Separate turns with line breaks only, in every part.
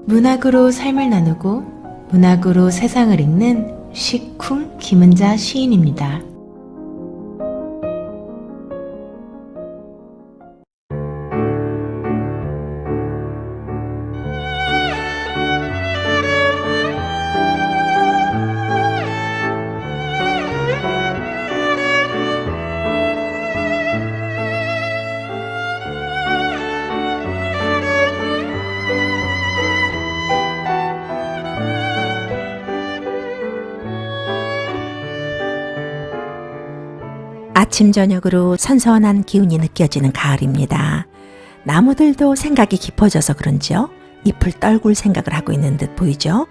문학으로 삶을 나누고 문학으로 세상을 읽는 시쿵 김은자 시인입니다.
아침 저녁으로 선선한 기운이 느껴지는 가을입니다. 나무들도 생각이 깊어져서 그런지요. 잎을 떨굴 생각을 하고 있는 듯 보이죠?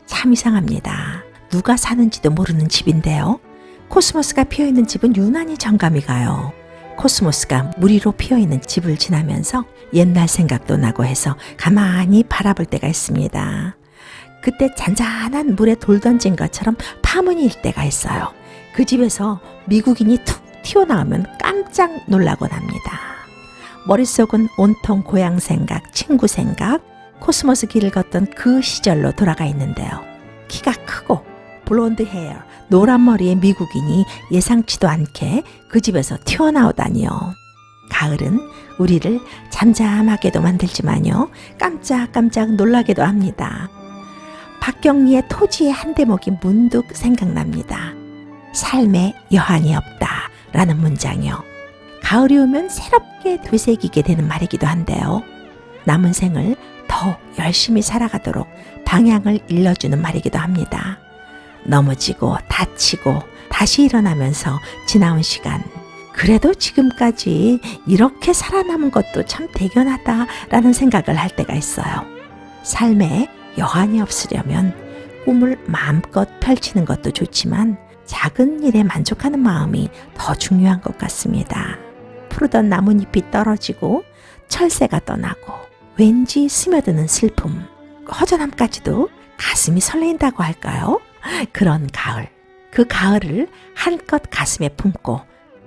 참 이상합니다. 누가 사는지도 모르는 집인데요. 코스모스가 피어있는 집은 유난히 정감이 가요. 코스모스가 무리로 피어있는 집을 지나면서 옛날 생각도 나고 해서 가만히 바라볼 때가 있습니다. 그때 잔잔한 물에 돌 던진 것처럼 파문이 일 때가 있어요. 그 집에서 미국인이 툭 튀어나오면 깜짝 놀라곤 합니다. 머릿속은 온통 고향 생각, 친구 생각, 코스모스 길을 걷던 그 시절로 돌아가 있는데요. 키가 크고 블론드 헤어, 노란 머리의 미국인이 예상치도 않게 그 집에서 튀어나오다니요. 가을은 우리를 잠잠하게도 만들지만요. 깜짝깜짝 놀라게도 합니다. 박경리의 토지의 한 대목이 문득 생각납니다. 삶에 여한이 없다 라는 문장이요. 가을이 오면 새롭게 되새기게 되는 말이기도 한데요. 남은 생을 더 열심히 살아가도록 방향을 일러주는 말이기도 합니다. 넘어지고 다치고 다시 일어나면서 지나온 시간, 그래도 지금까지 이렇게 살아남은 것도 참 대견하다라는 생각을 할 때가 있어요. 삶에 여한이 없으려면 꿈을 마음껏 펼치는 것도 좋지만 작은 일에 만족하는 마음이 더 중요한 것 같습니다. 푸르던 나뭇잎이 떨어지고 철새가 떠나고 왠지 스며드는 슬픔, 허전함까지도 가슴이 설레인다고 할까요? 그런 가을, 그 가을을 한껏 가슴에 품고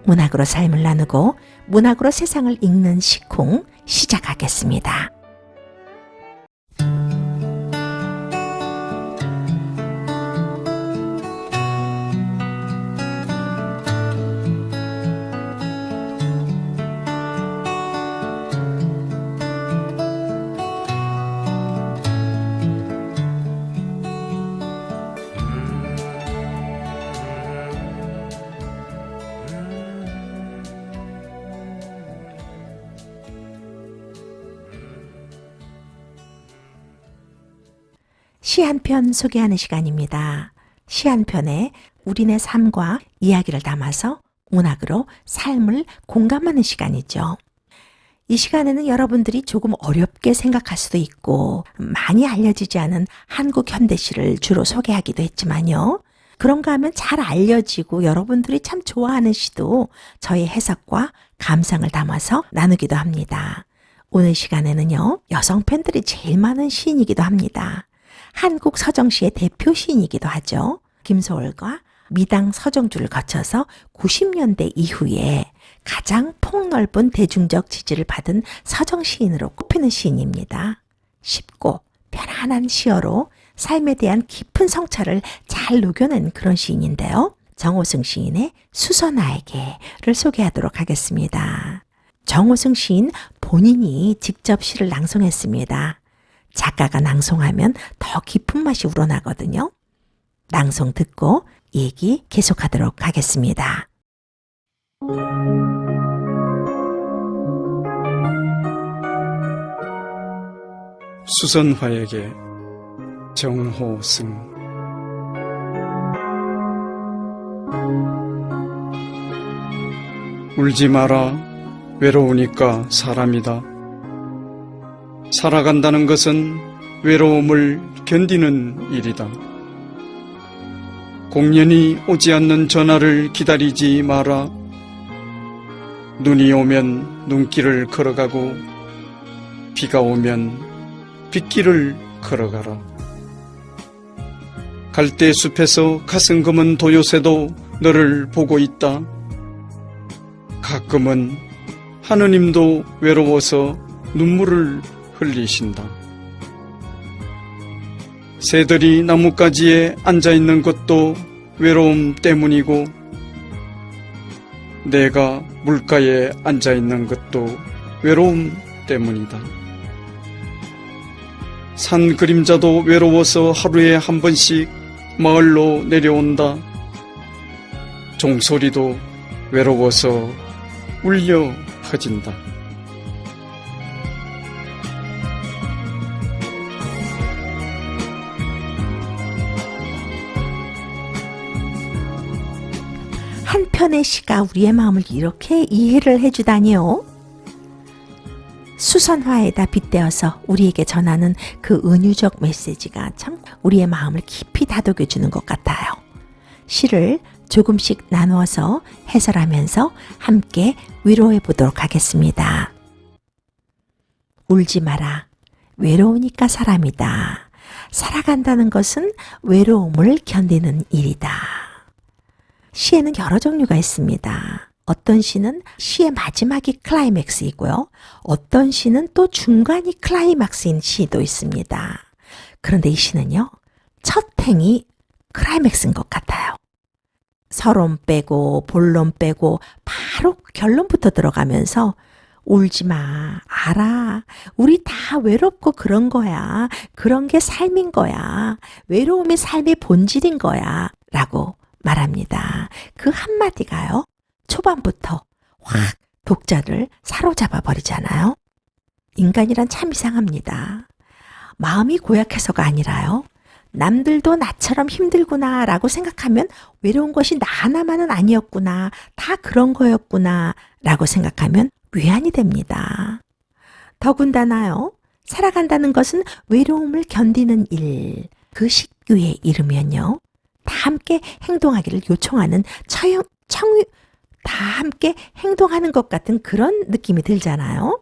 문학으로 삶을 나누고 문학으로 세상을 읽는 시쿵 시작하겠습니다. 시 한 편 소개하는 시간입니다. 시 한 편에 우리네 삶과 이야기를 담아서 문학으로 삶을 공감하는 시간이죠. 이 시간에는 여러분들이 조금 어렵게 생각할 수도 있고 많이 알려지지 않은 한국 현대시를 주로 소개하기도 했지만요. 그런가 하면 잘 알려지고 여러분들이 참 좋아하는 시도 저의 해석과 감상을 담아서 나누기도 합니다. 오늘 시간에는요, 여성 팬들이 제일 많은 시인이기도 합니다. 한국 서정시의 대표 시인이기도 하죠. 김소월과 미당 서정주를 거쳐서 90년대 이후에 가장 폭넓은 대중적 지지를 받은 서정 시인으로 꼽히는 시인입니다. 쉽고 편안한 시어로 삶에 대한 깊은 성찰을 잘 녹여낸 그런 시인인데요. 정호승 시인의 수선아에게를 소개하도록 하겠습니다. 정호승 시인 본인이 직접 시를 낭송했습니다. 작가가 낭송하면 더 깊은 맛이 우러나거든요. 낭송 듣고 얘기 계속하도록 하겠습니다.
수선화에게 정호승. 울지 마라. 외로우니까 사람이다. 살아간다는 것은 외로움을 견디는 일이다. 공연히 오지 않는 전화를 기다리지 마라. 눈이 오면 눈길을 걸어가고 비가 오면 빗길을 걸어가라. 갈대숲에서 가슴 검은 도요새도 너를 보고 있다. 가끔은 하느님도 외로워서 눈물을 흘리신다. 새들이 나뭇가지에 앉아 있는 것도 외로움 때문이고, 내가 물가에 앉아 있는 것도 외로움 때문이다. 산 그림자도 외로워서 하루에 한 번씩 마을로 내려온다. 종소리도 외로워서 울려 퍼진다.
한 편의 시가 우리의 마음을 이렇게 이해를 해주다니요. 수선화에다 빗대어서 우리에게 전하는 그 은유적 메시지가 참 우리의 마음을 깊이 다독여주는 것 같아요. 시를 조금씩 나누어서 해설하면서 함께 위로해 보도록 하겠습니다. 울지 마라. 외로우니까 사람이다. 살아간다는 것은 외로움을 견디는 일이다. 시에는 여러 종류가 있습니다. 어떤 시는 시의 마지막이 클라이맥스이고요. 어떤 시는 또 중간이 클라이막스인 시도 있습니다. 그런데 이 시는요, 첫 행이 클라이맥스인 것 같아요. 서론 빼고 본론 빼고 바로 결론부터 들어가면서 울지 마. 알아. 우리 다 외롭고 그런 거야. 그런 게 삶인 거야. 외로움이 삶의 본질인 거야. 라고 말합니다. 그 한마디가요, 초반부터 확 독자를 사로잡아 버리잖아요. 인간이란 참 이상합니다. 마음이 고약해서가 아니라요, 남들도 나처럼 힘들구나 라고 생각하면 외로운 것이 나 하나만은 아니었구나, 다 그런 거였구나 라고 생각하면 위안이 됩니다. 더군다나요, 살아간다는 것은 외로움을 견디는 일, 그 식규에 이르면요, 다 함께 행동하기를 요청하는 다 함께 행동하는 것 같은 그런 느낌이 들잖아요.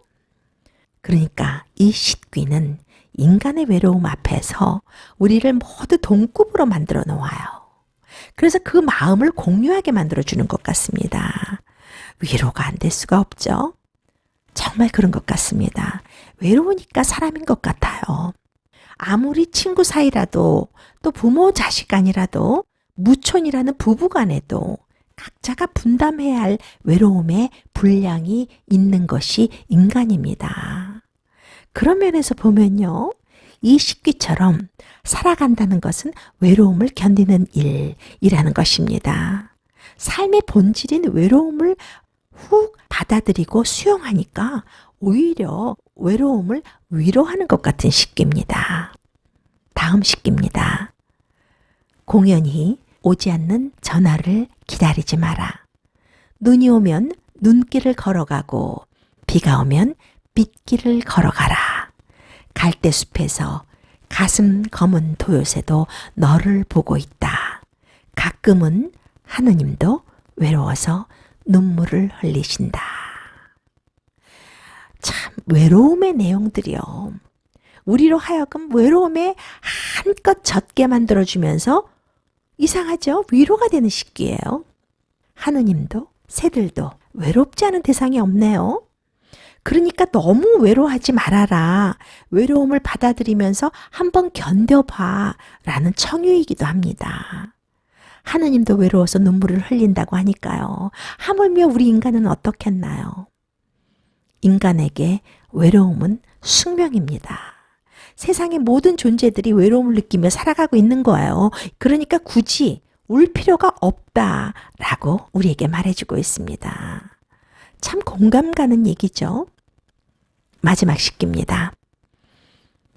그러니까 이 식귀는 인간의 외로움 앞에서 우리를 모두 동급으로 만들어 놓아요. 그래서 그 마음을 공유하게 만들어주는 것 같습니다. 위로가 안 될 수가 없죠. 정말 그런 것 같습니다. 외로우니까 사람인 것 같아요. 아무리 친구 사이라도, 또 부모 자식 간이라도, 무촌이라는 부부간에도 각자가 분담해야 할 외로움의 분량이 있는 것이 인간입니다. 그런 면에서 보면요, 이 식귀처럼 살아간다는 것은 외로움을 견디는 일이라는 것입니다. 삶의 본질인 외로움을 훅 받아들이고 수용하니까 오히려 외로움을 위로하는 것 같은 식기입니다. 다음 식기입니다. 공연히 오지 않는 전화를 기다리지 마라. 눈이 오면 눈길을 걸어가고 비가 오면 빗길을 걸어가라. 갈대숲에서 가슴 검은 도요새도 너를 보고 있다. 가끔은 하느님도 외로워서 눈물을 흘리신다. 참 외로움의 내용들이요, 우리로 하여금 외로움에 한껏 젖게 만들어주면서 이상하죠? 위로가 되는 식기예요. 하느님도 새들도 외롭지 않은 대상이 없네요. 그러니까 너무 외로워하지 말아라. 외로움을 받아들이면서 한번 견뎌봐 라는 청유이기도 합니다. 하느님도 외로워서 눈물을 흘린다고 하니까요. 하물며 우리 인간은 어떻겠나요? 인간에게 외로움은 숙명입니다. 세상의 모든 존재들이 외로움을 느끼며 살아가고 있는 거예요. 그러니까 굳이 울 필요가 없다라고 우리에게 말해주고 있습니다. 참 공감 가는 얘기죠. 마지막 식기입니다.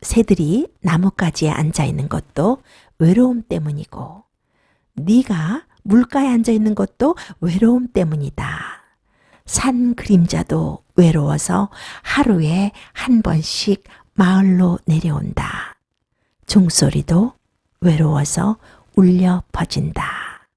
새들이 나뭇가지에 앉아 있는 것도 외로움 때문이고, 네가 물가에 앉아 있는 것도 외로움 때문이다. 산 그림자도 외로워서 하루에 한 번씩 마을로 내려온다. 종소리도 외로워서 울려 퍼진다.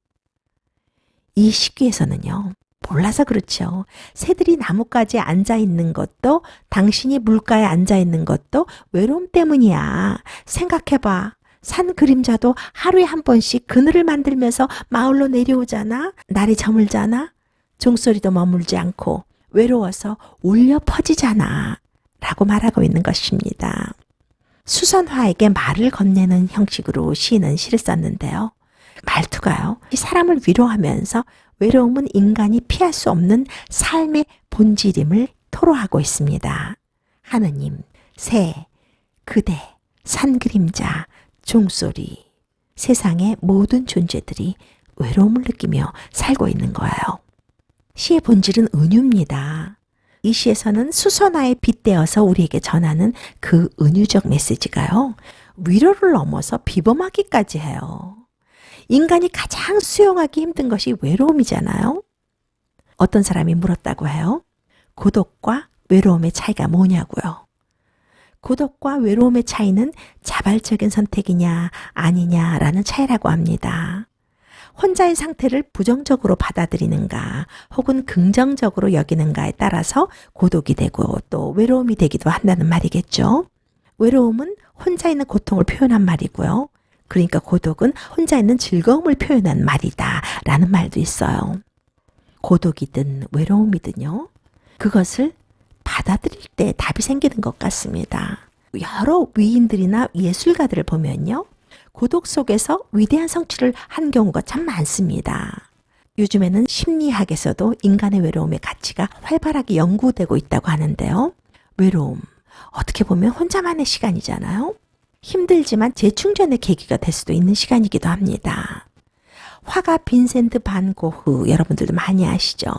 이 시기에서는요, 몰라서 그렇죠, 새들이 나뭇가지에 앉아 있는 것도, 당신이 물가에 앉아 있는 것도 외로움 때문이야. 생각해봐. 산 그림자도 하루에 한 번씩 그늘을 만들면서 마을로 내려오잖아. 날이 저물잖아. 종소리도 머물지 않고 외로워서 울려 퍼지잖아 라고 말하고 있는 것입니다. 수선화에게 말을 건네는 형식으로 시인은 시를 썼는데요. 말투가요, 이 사람을 위로하면서 외로움은 인간이 피할 수 없는 삶의 본질임을 토로하고 있습니다. 하느님, 새, 그대, 산 그림자, 종소리, 세상의 모든 존재들이 외로움을 느끼며 살고 있는 거예요. 시의 본질은 은유입니다. 이 시에서는 수선화에 빗대어서 우리에게 전하는 그 은유적 메시지가요, 위로를 넘어서 비범하기까지 해요. 인간이 가장 수용하기 힘든 것이 외로움이잖아요. 어떤 사람이 물었다고 해요. 고독과 외로움의 차이가 뭐냐고요. 고독과 외로움의 차이는 자발적인 선택이냐 아니냐라는 차이라고 합니다. 혼자의 상태를 부정적으로 받아들이는가 혹은 긍정적으로 여기는가에 따라서 고독이 되고 또 외로움이 되기도 한다는 말이겠죠. 외로움은 혼자 있는 고통을 표현한 말이고요. 그러니까 고독은 혼자 있는 즐거움을 표현한 말이다 라는 말도 있어요. 고독이든 외로움이든요, 그것을 받아들일 때 답이 생기는 것 같습니다. 여러 위인들이나 예술가들을 보면요, 고독 속에서 위대한 성취를 한 경우가 참 많습니다. 요즘에는 심리학에서도 인간의 외로움의 가치가 활발하게 연구되고 있다고 하는데요. 외로움, 어떻게 보면 혼자만의 시간이잖아요. 힘들지만 재충전의 계기가 될 수도 있는 시간이기도 합니다. 화가 빈센트 반 고흐, 여러분들도 많이 아시죠?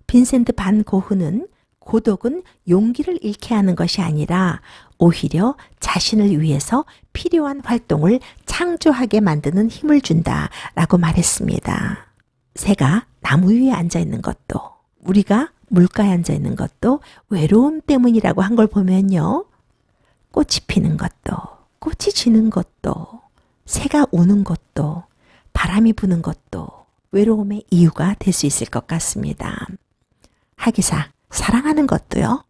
빈센트 반 고흐는 고독은 용기를 잃게 하는 것이 아니라 오히려 자신을 위해서 필요한 활동을 창조하게 만드는 힘을 준다라고 말했습니다. 새가 나무 위에 앉아 있는 것도, 우리가 물가에 앉아 있는 것도 외로움 때문이라고 한 걸 보면요, 꽃이 피는 것도, 꽃이 지는 것도, 새가 우는 것도, 바람이 부는 것도 외로움의 이유가 될 수 있을 것 같습니다. 하기사 사랑하는 것도요,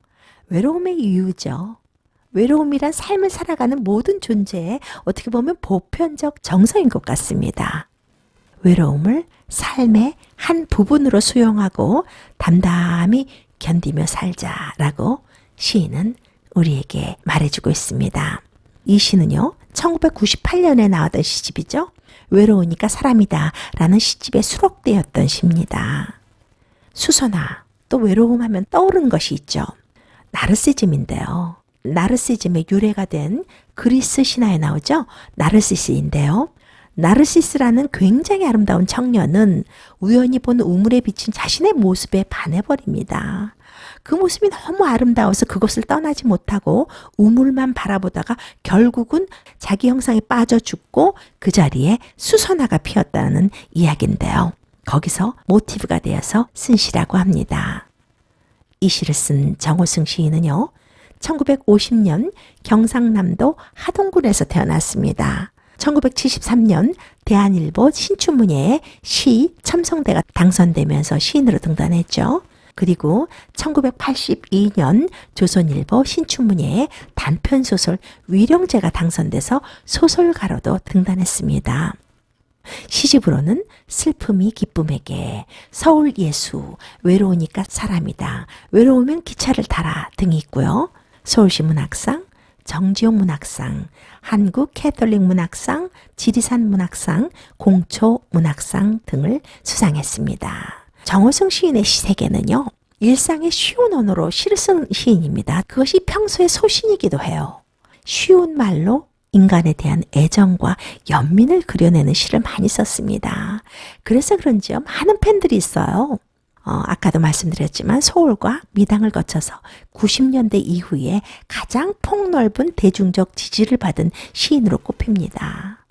외로움의 이유죠. 외로움이란 삶을 살아가는 모든 존재의 어떻게 보면 보편적 정서인 것 같습니다. 외로움을 삶의 한 부분으로 수용하고 담담히 견디며 살자라고 시인은 우리에게 말해주고 있습니다. 이 시는요, 1998년에 나왔던 시집이죠. 외로우니까 사람이다 라는 시집에 수록되었던 시입니다. 수선화, 또 외로움하면 떠오르는 것이 있죠. 나르시즘인데요. 나르시즘의 유래가 된 그리스 신화에 나오죠. 나르시스인데요. 나르시스라는 굉장히 아름다운 청년은 우연히 본 우물에 비친 자신의 모습에 반해버립니다. 그 모습이 너무 아름다워서 그것을 떠나지 못하고 우물만 바라보다가 결국은 자기 형상에 빠져 죽고 그 자리에 수선화가 피었다는 이야기인데요. 거기서 모티브가 되어서 쓴 시라고 합니다. 이 시를 쓴 정호승 시인은요, 1950년 경상남도 하동군에서 태어났습니다. 1973년 대한일보 신춘문예에 시 첨성대가 당선되면서 시인으로 등단했죠. 그리고 1982년 조선일보 신춘문예에 단편소설 위령제가 당선돼서 소설가로도 등단했습니다. 시집으로는 슬픔이 기쁨에게, 서울 예수, 외로우니까 사람이다, 외로우면 기차를 타라 등이 있고요. 서울시 문학상, 정지용 문학상, 한국 캐톨릭 문학상, 지리산 문학상, 공초 문학상 등을 수상했습니다. 정호승 시인의 시세계는요, 일상의 쉬운 언어로 시를 쓴 시인입니다. 그것이 평소의 소신이기도 해요. 쉬운 말로 인간에 대한 애정과 연민을 그려내는 시를 많이 썼습니다. 그래서 그런지요, 많은 팬들이 있어요. 아까도 말씀드렸지만 서울과 미당을 거쳐서 90년대 이후에 가장 폭넓은 대중적 지지를 받은 시인으로 꼽힙니다.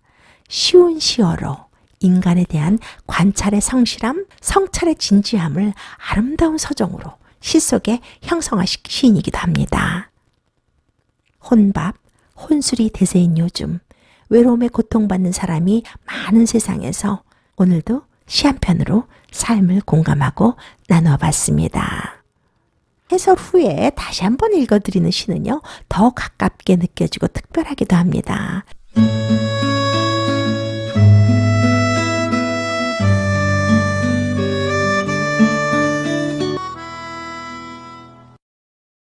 쉬운 시어로 인간에 대한 관찰의 성실함, 성찰의 진지함을 아름다운 서정으로 시 속에 형성하신 시인이기도 합니다. 혼밥, 혼술이 대세인 요즘 외로움에 고통받는 사람이 많은 세상에서 오늘도 시 한 편으로 삶을 공감하고 나누어 봤습니다. 해설 후에 다시 한번 읽어드리는 시는요, 더 가깝게 느껴지고 특별하기도 합니다.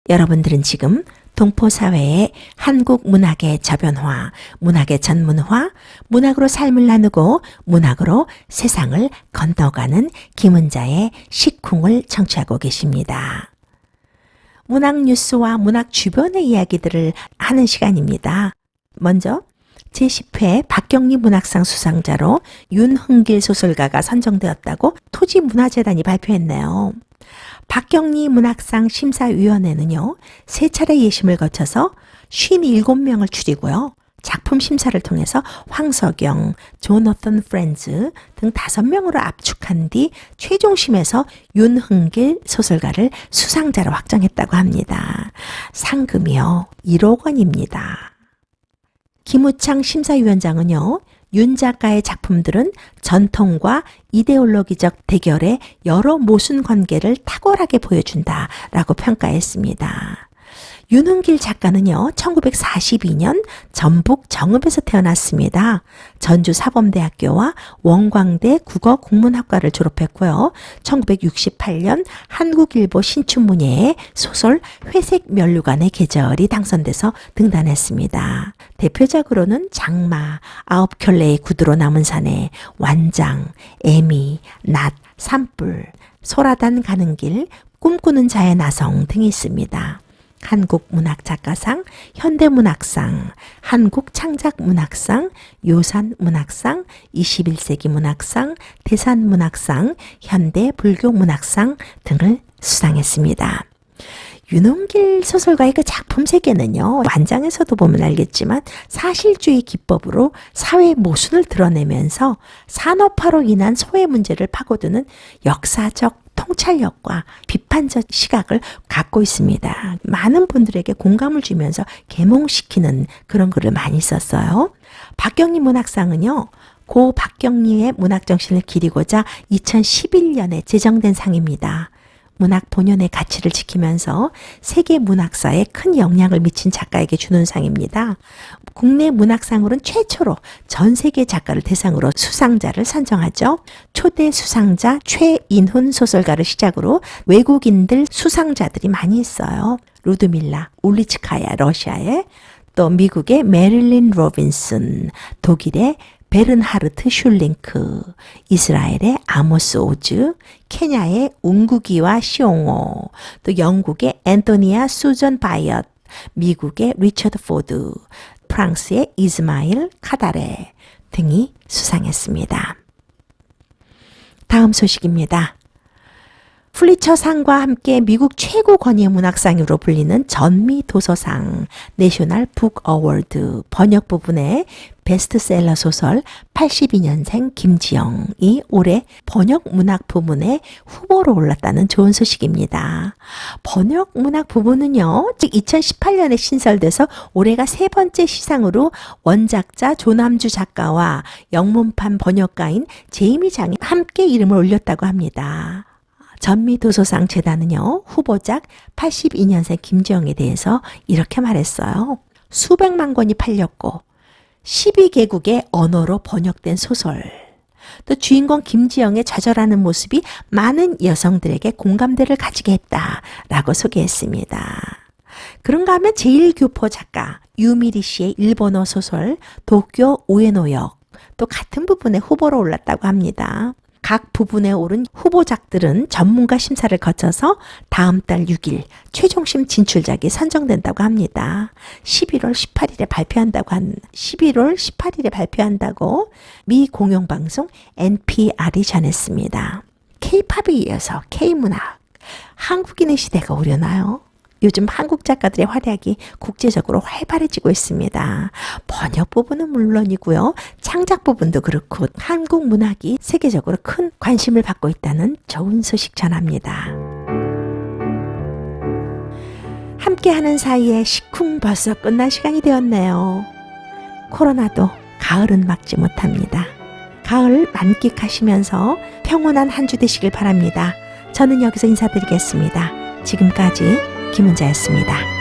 여러분들은 지금 동포사회의 한국 문학의 저변화, 문학의 전문화, 문학으로 삶을 나누고 문학으로 세상을 건너가는 김은자의 식쿵을 청취하고 계십니다. 문학 뉴스와 문학 주변의 이야기들을 하는 시간입니다. 먼저 제10회 박경리 문학상 수상자로 윤흥길 소설가가 선정되었다고 토지문화재단이 발표했네요. 박경리 문학상 심사위원회는요, 3차례 예심을 거쳐서 57명을 추리고요. 작품 심사를 통해서 황석영, 조너선 프렌즈 등 5명으로 압축한 뒤 최종심에서 윤흥길 소설가를 수상자로 확정했다고 합니다. 상금이요, 1억 원입니다. 김우창 심사위원장은요, 윤 작가의 작품들은 전통과 이데올로기적 대결의 여러 모순 관계를 탁월하게 보여준다라고 평가했습니다. 윤흥길 작가는요, 1942년 전북 정읍에서 태어났습니다. 전주사범대학교와 원광대 국어국문학과를 졸업했고요. 1968년 한국일보 신춘문예에 소설 회색 면류관의 계절이 당선돼서 등단했습니다. 대표작으로는 장마, 9켤레의 구두로 남은 산에, 완장, 애미, 낫, 산불, 소라단 가는 길, 꿈꾸는 자의 나성 등이 있습니다. 한국문학작가상, 현대문학상, 한국창작문학상, 요산문학상, 21세기 문학상, 대산문학상, 현대불교문학상 등을 수상했습니다. 윤흥길 소설가의 그 작품 세계는요, 완장에서도 보면 알겠지만 사실주의 기법으로 사회 모순을 드러내면서 산업화로 인한 소외 문제를 파고드는 역사적 통찰력과 비판적 시각을 갖고 있습니다. 많은 분들에게 공감을 주면서 계몽시키는 그런 글을 많이 썼어요. 박경리 문학상은요, 고 박경리의 문학정신을 기리고자 2011년에 제정된 상입니다. 문학 본연의 가치를 지키면서 세계 문학사에 큰 영향을 미친 작가에게 주는 상입니다. 국내 문학상으로는 최초로 전 세계 작가를 대상으로 수상자를 선정하죠. 초대 수상자 최인훈 소설가를 시작으로 외국인들 수상자들이 많이 있어요. 루드밀라 울리츠카야 러시아의, 또 미국의 메릴린 로빈슨, 독일의 베른하르트 슐링크, 이스라엘의 아모스 오즈, 케냐의 웅구기와 시옹오, 또 영국의 앤토니아 수전 바이엇, 미국의 리처드 포드, 프랑스의 이스마일 카다레 등이 수상했습니다. 다음 소식입니다. 플리처상과 함께 미국 최고 권위의 문학상으로 불리는 전미 도서상, 내셔널 북 어워드 번역 부분의 베스트셀러 소설 82년생 김지영이 올해 번역 문학 부문에 후보로 올랐다는 좋은 소식입니다. 번역 문학 부문은요, 즉 2018년에 신설돼서 올해가 3번째 시상으로 원작자 조남주 작가와 영문판 번역가인 제이미 장이 함께 이름을 올렸다고 합니다. 전미도서상 재단은요, 후보작 82년생 김지영에 대해서 이렇게 말했어요. 수백만 권이 팔렸고 12개국의 언어로 번역된 소설, 또 주인공 김지영의 좌절하는 모습이 많은 여성들에게 공감대를 가지게 했다라고 소개했습니다. 그런가 하면 제1교포 작가 유미리 씨의 일본어 소설 도쿄 우에노역, 또 같은 부분에 후보로 올랐다고 합니다. 각 부분에 오른 후보작들은 전문가 심사를 거쳐서 다음 달 6일 최종심 진출작이 선정된다고 합니다. 11월 18일에 발표한다고 미 공영방송 NPR이 전했습니다. K-팝에 이어서 K-문학, 한국인의 시대가 오려나요? 요즘 한국 작가들의 활약이 국제적으로 활발해지고 있습니다. 번역 부분은 물론이고요, 창작 부분도 그렇고 한국 문학이 세계적으로 큰 관심을 받고 있다는 좋은 소식 전합니다. 함께하는 사이에 시쿵 벌써 끝날 시간이 되었네요. 코로나도 가을은 막지 못합니다. 가을 만끽하시면서 평온한 한 주 되시길 바랍니다. 저는 여기서 인사드리겠습니다. 지금까지 김은자였습니다.